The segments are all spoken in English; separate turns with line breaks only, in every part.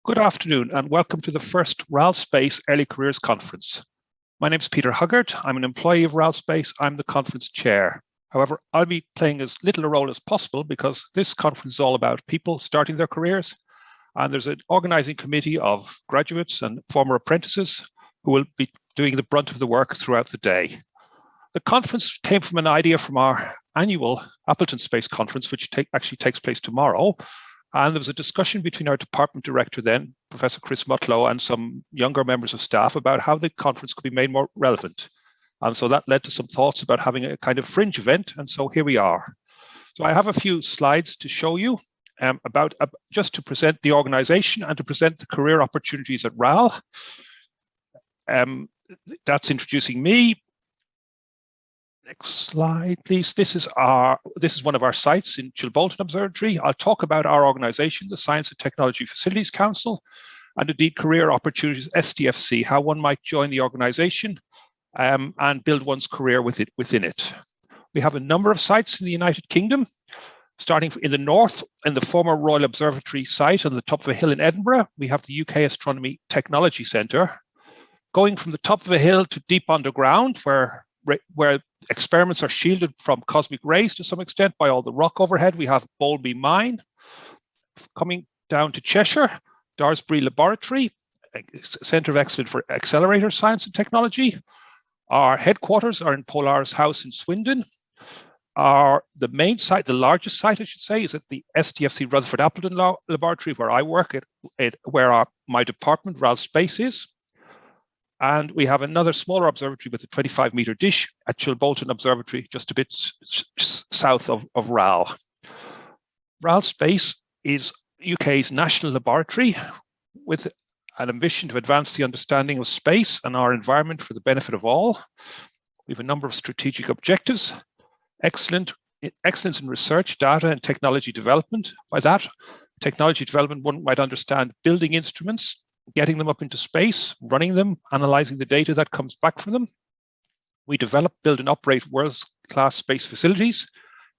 Good afternoon and welcome to the first RAL Space Early Careers Conference. My name is Peter Huggard. I'm an employee of RAL Space. I'm the conference chair. However, I'll be playing as little a role as possible because this conference is all about people starting their careers. And there's an organizing committee of graduates and former apprentices who will be doing the brunt of the work throughout the day. The conference came from an idea from our annual Appleton Space Conference, which actually takes place tomorrow. And there was a discussion between our department director then, Professor Chris Mutlow, and some younger members of staff about how the conference could be made more relevant. And so that led to some thoughts about having a kind of fringe event. And so here we are. So I have a few slides to show you just to present the organization and to present the career opportunities at RAL. That's introducing me. Next slide, please. This is one of our sites in Chilbolton Observatory. I'll talk about our organization, the Science and Technology Facilities Council, and indeed career opportunities, STFC, how one might join the organization and build one's career within it. We have a number of sites in the United Kingdom, starting in the north, in the former Royal Observatory site on the top of a hill in Edinburgh. We have the UK Astronomy Technology Centre. Going from the top of a hill to deep underground, where experiments are shielded from cosmic rays to some extent by all the rock overhead, we have Bowlby Mine. Coming down to Cheshire, Daresbury Laboratory, a Centre of Excellence for Accelerator Science and Technology. Our headquarters are in Polaris House in Swindon. The main site, the largest site, I should say, is at the STFC Rutherford Appleton Laboratory, where I work, where my department, RAL Space, is. And we have another smaller observatory with a 25-meter dish at Chilbolton Observatory, just a bit south of RAL. RAL Space is UK's national laboratory with an ambition to advance the understanding of space and our environment for the benefit of all. We have a number of strategic objectives: excellence in research, data, and technology development. By that, technology development, one might understand building instruments, getting them up into space, running them, analyzing the data that comes back from them. We develop, build, and operate world-class space facilities.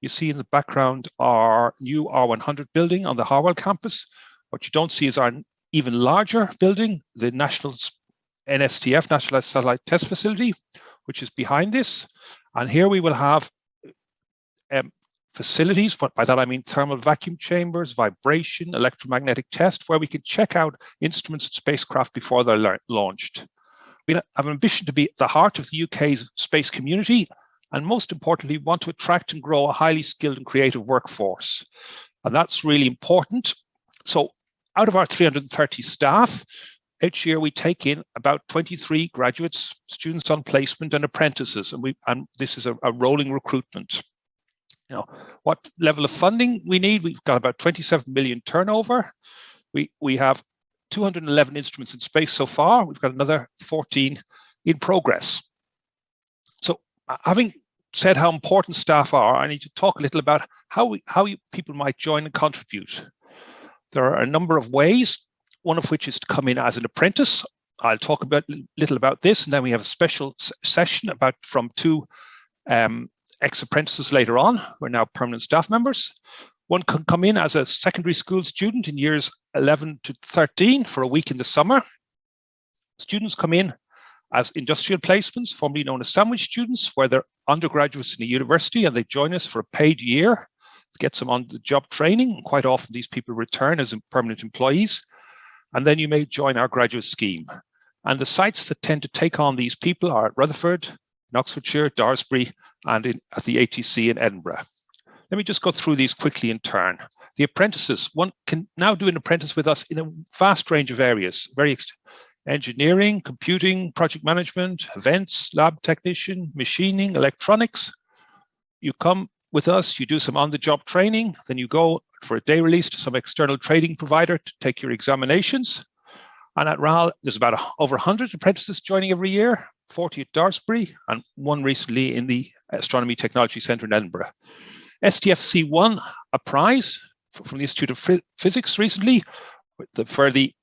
You see in the background our new R100 building on the Harwell campus. What you don't see is our even larger building, the National NSTF, National Satellite Test Facility, which is behind this. And here we will have facilities, but by that I mean thermal vacuum chambers, vibration, electromagnetic test, where we can check out instruments and spacecraft before they're launched. We have an ambition to be at the heart of the UK's space community, and most importantly, want to attract and grow a highly skilled and creative workforce. And that's really important. So out of our 330 staff, each year we take in about 23 graduates, students on placement, and apprentices, and this is a rolling recruitment. You know, what level of funding we need? We've got about 27 million turnover. We have 211 instruments in space so far. We've got another 14 in progress. So having said how important staff are, I need to talk a little about how people might join and contribute. There are a number of ways, one of which is to come in as an apprentice. I'll talk a little about this, and then we have a special session from two ex-apprentices later on, who are now permanent staff members. One can come in as a secondary school student in years 11 to 13 for a week in the summer. Students come in as industrial placements, formerly known as sandwich students, where they're undergraduates in a university and they join us for a paid year to get some on-the-job training. Quite often these people return as permanent employees. And then you may join our graduate scheme. And the sites that tend to take on these people are at Rutherford, in Oxfordshire, Daresbury, and at the ATC in Edinburgh. Let me just go through these quickly in turn. The apprentices, one can now do an apprentice with us in a vast range of areas, engineering, computing, project management, events, lab technician, machining, electronics. You come with us, you do some on-the-job training, then you go for a day release to some external training provider to take your examinations. And at RAL, there's about over 100 apprentices joining every year, 40 at Daresbury, and one recently in the Astronomy Technology Centre in Edinburgh. STFC won a prize from the Institute of Physics recently.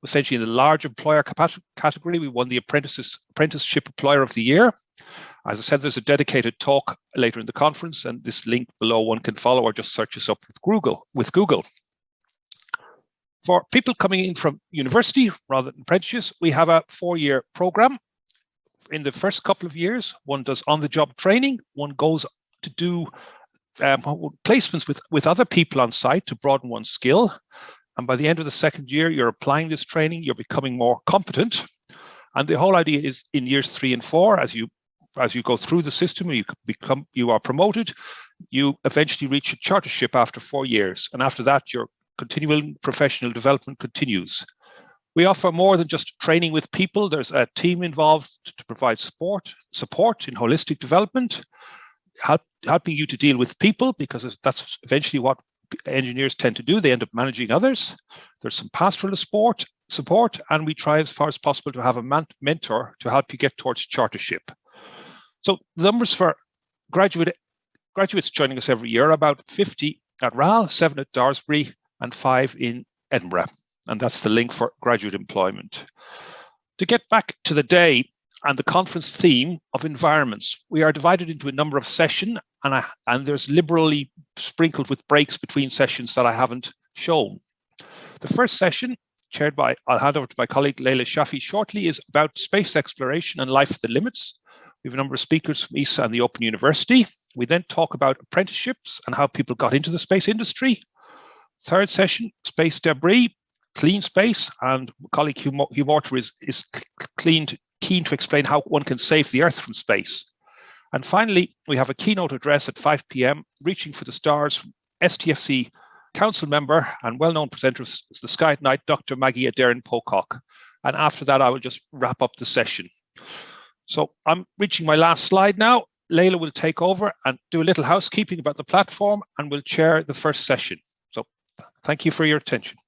Essentially in the large employer category, we won the Apprenticeship Employer of the Year. As I said, there's a dedicated talk later in the conference, and this link below one can follow or just search us up with Google. For people coming in from university rather than apprenticeships, we have a 4-year program. In the first couple of years, one does on-the-job training, one goes to do placements with other people on site to broaden one's skill. And by the end of the second year, you're applying this training, you're becoming more competent. And the whole idea is in years 3 and 4, as you go through the system, you are promoted, you eventually reach a chartership after 4 years. And after that, your continuing professional development continues. We offer more than just training with people. There's a team involved to provide support in holistic development, helping you to deal with people, because that's eventually what engineers tend to do. They end up managing others. There's some pastoral support, and we try as far as possible to have a mentor to help you get towards chartership. So the numbers for graduates joining us every year are about 50 at RAL, 7 at Daresbury, and 5 in Edinburgh. And that's the link for graduate employment. To get back to the day and the conference theme of environments, we are divided into a number of sessions, and there's liberally sprinkled with breaks between sessions that I haven't shown. The first session, chaired by, I'll hand over to my colleague Leila Shafi shortly, is about space exploration and life at the limits. We have a number of speakers from ESA and the Open University. We then talk about apprenticeships and how people got into the space industry. Third session, space debris, clean space, and colleague Hugh Mortimer is keen to explain how one can save the Earth from space. And finally, we have a keynote address at 5 p.m, Reaching for the Stars, from STFC Council member and well-known presenter of the Sky at Night, Dr. Maggie Adairn-Pocock. And after that, I will just wrap up the session. So I'm reaching my last slide now. Leila will take over and do a little housekeeping about the platform, and will chair the first session. So thank you for your attention.